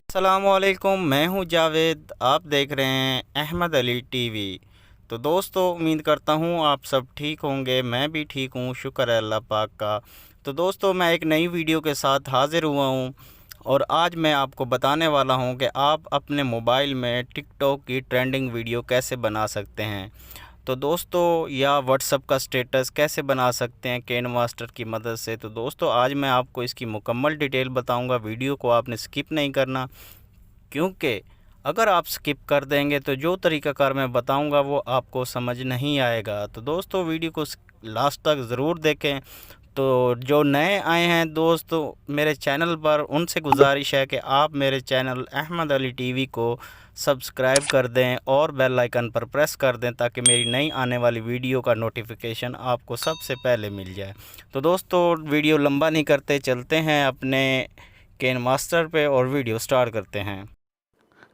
अस्सलामुअलैकुम, मैं हूं जावेद। आप देख रहे हैं अहमद अली टीवी। तो दोस्तों, उम्मीद करता हूं आप सब ठीक होंगे। मैं भी ठीक हूं, शुक्र है अल्लाह पाक का। तो दोस्तों, मैं एक नई वीडियो के साथ हाज़िर हुआ हूं और आज मैं आपको बताने वाला हूं कि आप अपने मोबाइल में टिकटॉक की ट्रेंडिंग वीडियो कैसे बना सकते हैं। तो दोस्तों, या व्हाट्सअप का स्टेटस कैसे बना सकते हैं केन मास्टर की मदद से। तो दोस्तों, आज मैं आपको इसकी मुकम्मल डिटेल बताऊंगा। वीडियो को आपने स्किप नहीं करना, क्योंकि अगर आप स्किप कर देंगे तो जो तरीक़ाकार मैं बताऊंगा वो आपको समझ नहीं आएगा। तो दोस्तों, वीडियो को लास्ट तक ज़रूर देखें। तो जो नए आए हैं दोस्तों मेरे चैनल पर, उनसे गुजारिश है कि आप मेरे चैनल अहमद अली टीवी को सब्सक्राइब कर दें और बेल आइकन पर प्रेस कर दें, ताकि मेरी नई आने वाली वीडियो का नोटिफिकेशन आपको सबसे पहले मिल जाए। तो दोस्तों, वीडियो लंबा नहीं करते, चलते हैं अपने केन मास्टर पे और वीडियो स्टार्ट करते हैं।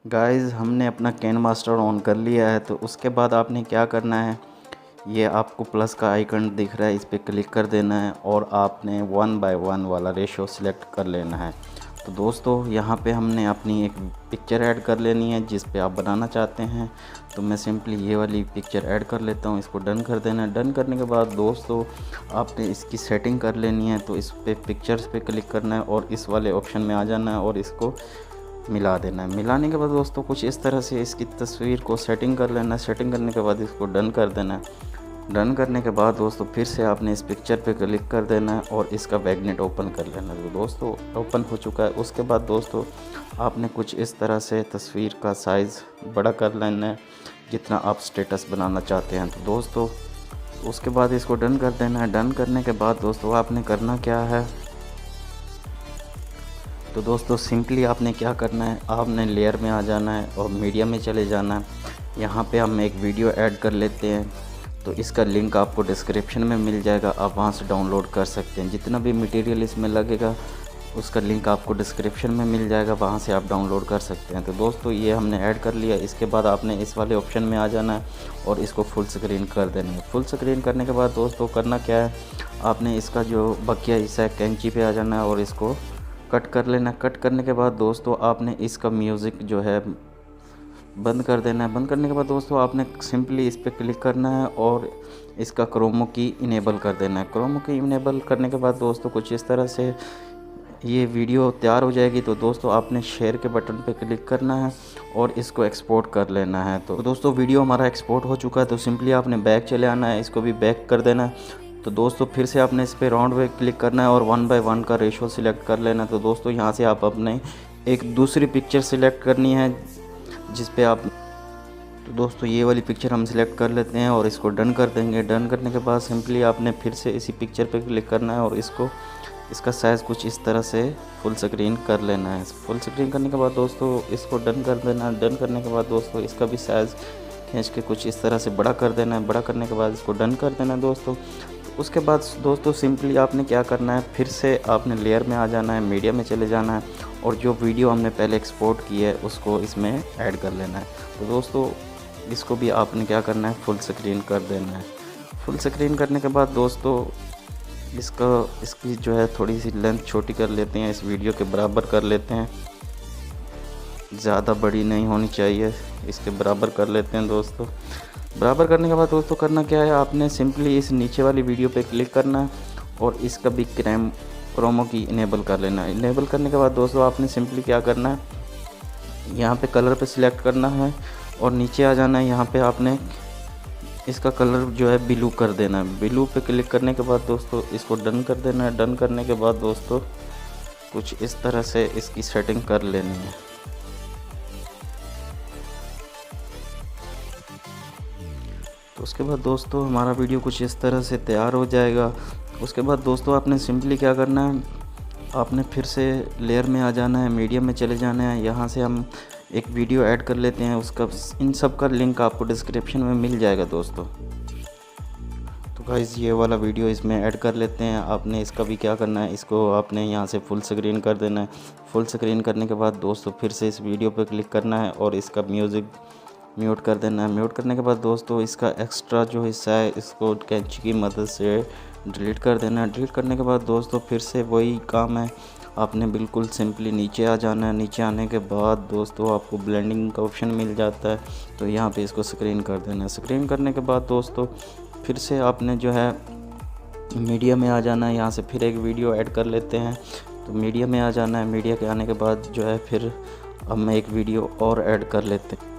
गाइस, हमने अपना केन मास्टर ऑन कर लिया है। तो उसके बाद आपने क्या करना है, ये आपको प्लस का आइकन दिख रहा है, इस पर क्लिक कर देना है और आपने 1:1 वाला रेशो सिलेक्ट कर लेना है। तो दोस्तों, यहाँ पे हमने अपनी एक पिक्चर ऐड कर लेनी है जिस पे आप बनाना चाहते हैं। तो मैं सिंपली ये वाली पिक्चर ऐड कर लेता हूँ, इसको डन कर देना है। डन करने के बाद दोस्तों, आपने इसकी सेटिंग कर लेनी है। तो इस पे पिक्चर्स पे क्लिक करना है और इस वाले ऑप्शन में आ जाना है और इसको मिला देना है। मिलाने के बाद दोस्तों, कुछ इस तरह से इसकी तस्वीर को सेटिंग कर लेना है। सेटिंग करने के बाद इसको डन कर देना है। डन करने के बाद दोस्तों, फिर से आपने इस पिक्चर पे क्लिक कर देना है और इसका मैग्नेट ओपन कर लेना है। तो दोस्तों, ओपन हो चुका है। उसके बाद दोस्तों, आपने कुछ इस तरह से तस्वीर का साइज़ बड़ा कर लेना है जितना आप स्टेटस बनाना चाहते हैं। तो दोस्तों, उसके बाद इसको डन कर देना है। डन करने के बाद दोस्तों, आपने करना क्या है, तो दोस्तों सिंपली आपने क्या करना है, आपने लेयर में आ जाना है और मीडिया में चले जाना है। यहाँ पे हम एक वीडियो ऐड कर लेते हैं। तो इसका लिंक आपको डिस्क्रिप्शन में मिल जाएगा, आप वहाँ से डाउनलोड कर सकते हैं। जितना भी मटेरियल इसमें लगेगा उसका लिंक आपको डिस्क्रिप्शन में मिल जाएगा, वहाँ से आप डाउनलोड कर सकते हैं। तो दोस्तों, ये हमने ऐड कर लिया। इसके बाद आपने इस वाले ऑप्शन में आ जाना है और इसको फुल स्क्रीन कर देना है। फुल स्क्रीन करने के बाद दोस्तों, करना क्या है, आपने इसका जो बकिया हिस्सा है कैंची पे आ जाना है और इसको कट कर लेना। कट करने के बाद दोस्तों, आपने इसका म्यूज़िक जो है बंद कर देना है। बंद करने के बाद दोस्तों, आपने सिंपली इस पर क्लिक करना है और इसका क्रोमो की इनेबल कर देना है। क्रोमो की इनेबल करने के बाद दोस्तों, कुछ इस तरह से ये वीडियो तैयार हो जाएगी। तो दोस्तों, आपने शेयर के बटन पे क्लिक करना है और इसको एक्सपोर्ट कर लेना है। तो दोस्तों, वीडियो हमारा एक्सपोर्ट हो चुका है। तो सिंपली आपने बैक चले आना है, इसको भी बैक कर देना है। तो दोस्तों, फिर से आपने इस पर राउंड पे क्लिक करना है और 1:1 का रेशो सिलेक्ट कर लेना है। तो दोस्तों, यहाँ से आप अपने एक दूसरी पिक्चर सिलेक्ट करनी है जिस पे आप, तो दोस्तों ये वाली पिक्चर हम सिलेक्ट कर लेते हैं और इसको डन कर देंगे। डन करने के बाद सिंपली आपने फिर से इसी पिक्चर पे क्लिक करना है और इसका साइज़ कुछ इस तरह से फुल स्क्रीन कर लेना है। फुल स्क्रीन करने के बाद दोस्तों, इसको डन कर देना है। डन करने के बाद दोस्तों, इसका भी साइज़ खींच के कुछ इस तरह से बड़ा कर देना है। बड़ा करने के बाद इसको डन कर देना है दोस्तों। उसके बाद दोस्तों, सिंपली आपने क्या करना है, फिर से आपने लेयर में आ जाना है, मीडिया में चले जाना है और जो वीडियो हमने पहले एक्सपोर्ट की है उसको इसमें ऐड कर लेना है। तो दोस्तों, इसको भी आपने क्या करना है, फुल स्क्रीन कर देना है। फुल स्क्रीन करने के बाद दोस्तों, इसकी जो है थोड़ी सी लेंथ छोटी कर लेते हैं, इस वीडियो के बराबर कर लेते हैं। ज़्यादा बड़ी नहीं होनी चाहिए, इसके बराबर कर लेते हैं दोस्तों। बराबर करने के बाद दोस्तों, करना क्या है, आपने सिंपली इस नीचे वाली वीडियो पे क्लिक करना है और इसका भी क्रोमो की इनेबल कर लेना है। इनेबल करने के बाद दोस्तों, आपने सिंपली क्या करना है, यहाँ पे कलर पे सिलेक्ट करना है और नीचे आ जाना है। यहाँ पे आपने इसका कलर जो है ब्लू कर देना है। ब्लू पे क्लिक करने के बाद दोस्तों, इसको डन कर देना है। डन करने के बाद दोस्तों, कुछ इस तरह से इसकी सेटिंग कर लेनी है। तो उसके बाद दोस्तों, हमारा वीडियो कुछ इस तरह से तैयार हो जाएगा। उसके बाद दोस्तों, आपने सिंपली क्या करना है, आपने फिर से लेयर में आ जाना है, मीडिया में चले जाना है। यहाँ से हम एक वीडियो ऐड कर लेते हैं, उसका इन सब का लिंक आपको डिस्क्रिप्शन में मिल जाएगा दोस्तों। तो तो गाइस ये वाला वीडियो इसमें ऐड कर लेते हैं। आपने इसका भी क्या करना है, इसको आपने यहाँ से फुल स्क्रीन कर देना है। फुल स्क्रीन करने के बाद दोस्तों फिर से इस वीडियो पर क्लिक करना है और इसका म्यूज़िक म्यूट कर देना है। म्यूट करने के बाद दोस्तों इसका एक्स्ट्रा जो हिस्सा है इसको कैंची की मदद से डिलीट कर देना है। डिलीट करने के बाद दोस्तों फिर से वही काम है, आपने बिल्कुल सिंपली नीचे आ जाना है। नीचे आने के बाद दोस्तों आपको ब्लेंडिंग का ऑप्शन मिल जाता है, तो यहाँ पे इसको स्क्रीन कर देना है। स्क्रीन करने के बाद दोस्तों फिर से आपने जो है मीडिया में आ जाना है। यहाँ से फिर एक वीडियो ऐड कर लेते हैं, तो मीडिया में आ जाना है। मीडिया के आने के बाद जो है फिर हम एक वीडियो और ऐड कर लेते हैं।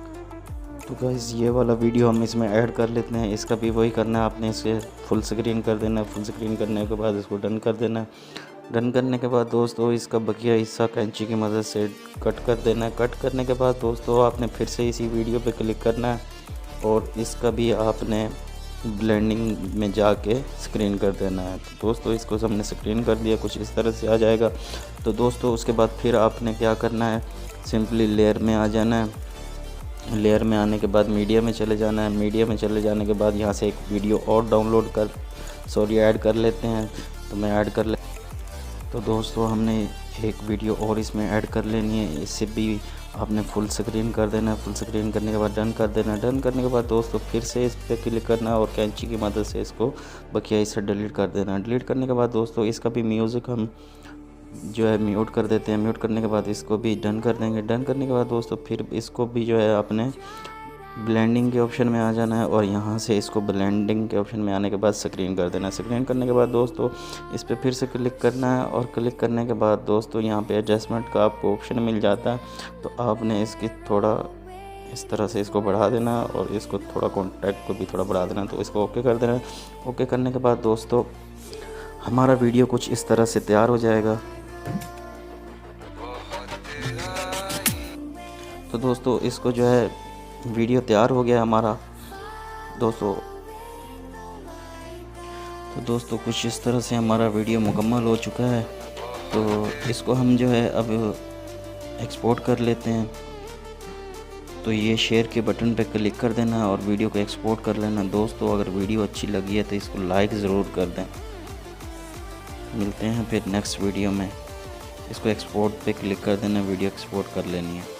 तो गाइस ये वाला वीडियो हम इसमें ऐड कर लेते हैं। इसका भी वही करना है, आपने इसे फुल स्क्रीन कर देना है। फुल स्क्रीन करने के बाद इसको डन कर देना है। डन करने के बाद दोस्तों इसका बकिया हिस्सा कैंची की मदद से कट कर देना है। कट करने के बाद दोस्तों आपने फिर से इसी वीडियो पे क्लिक करना है और इसका भी आपने ब्लेंडिंग में जाके स्क्रीन कर देना है। तो दोस्तों इसको हमने स्क्रीन कर दिया, कुछ इस तरह से आ जाएगा। तो दोस्तों उसके बाद फिर आपने क्या करना है, सिंपली लेयर में आ जाना है। लेयर में आने के बाद मीडिया में चले जाना है। मीडिया में चले जाने के बाद यहाँ से एक वीडियो और ऐड कर लेते हैं। तो मैं ऐड कर ले तो दोस्तों हमने एक वीडियो और इसमें ऐड कर लेनी है। इससे भी आपने फुल स्क्रीन कर देना है। फुल स्क्रीन करने के बाद डन कर देना है। डन करने के बाद दोस्तों फिर से इस पर क्लिक करना है और कैंची की मदद से इसको बकिया इससे डिलीट कर देना है। डिलीट करने के बाद दोस्तों इसका भी म्यूज़िक हम जो है म्यूट कर देते हैं। म्यूट करने के बाद इसको भी डन कर देंगे। डन करने के बाद दोस्तों फिर इसको भी जो है आपने ब्लेंडिंग के ऑप्शन में आ जाना है और यहाँ से इसको ब्लेंडिंग के ऑप्शन में आने के बाद स्क्रीन कर देना है। स्क्रीन करने के बाद दोस्तों इस पर फिर से क्लिक करना है और क्लिक करने के बाद दोस्तों यहाँ पे एडजस्टमेंट का आपको ऑप्शन मिल जाता है। तो आपने इसकी थोड़ा इस तरह से इसको बढ़ा देना और इसको थोड़ा कॉन्टैक्ट को भी थोड़ा बढ़ा देना। तो इसको ओके कर देना। ओके करने के बाद दोस्तों हमारा वीडियो कुछ इस तरह से तैयार हो जाएगा। तो दोस्तों इसको जो है वीडियो तैयार हो गया हमारा दोस्तों। तो दोस्तों कुछ इस तरह से हमारा वीडियो मुकम्मल हो चुका है। तो इसको हम जो है अब एक्सपोर्ट कर लेते हैं। तो ये शेयर के बटन पे क्लिक कर देना और वीडियो को एक्सपोर्ट कर लेना। दोस्तों अगर वीडियो अच्छी लगी है तो इसको लाइक ज़रूर कर दें। मिलते हैं फिर नेक्स्ट वीडियो में। इसको एक्सपोर्ट पे क्लिक कर देना, वीडियो एक्सपोर्ट कर लेनी है।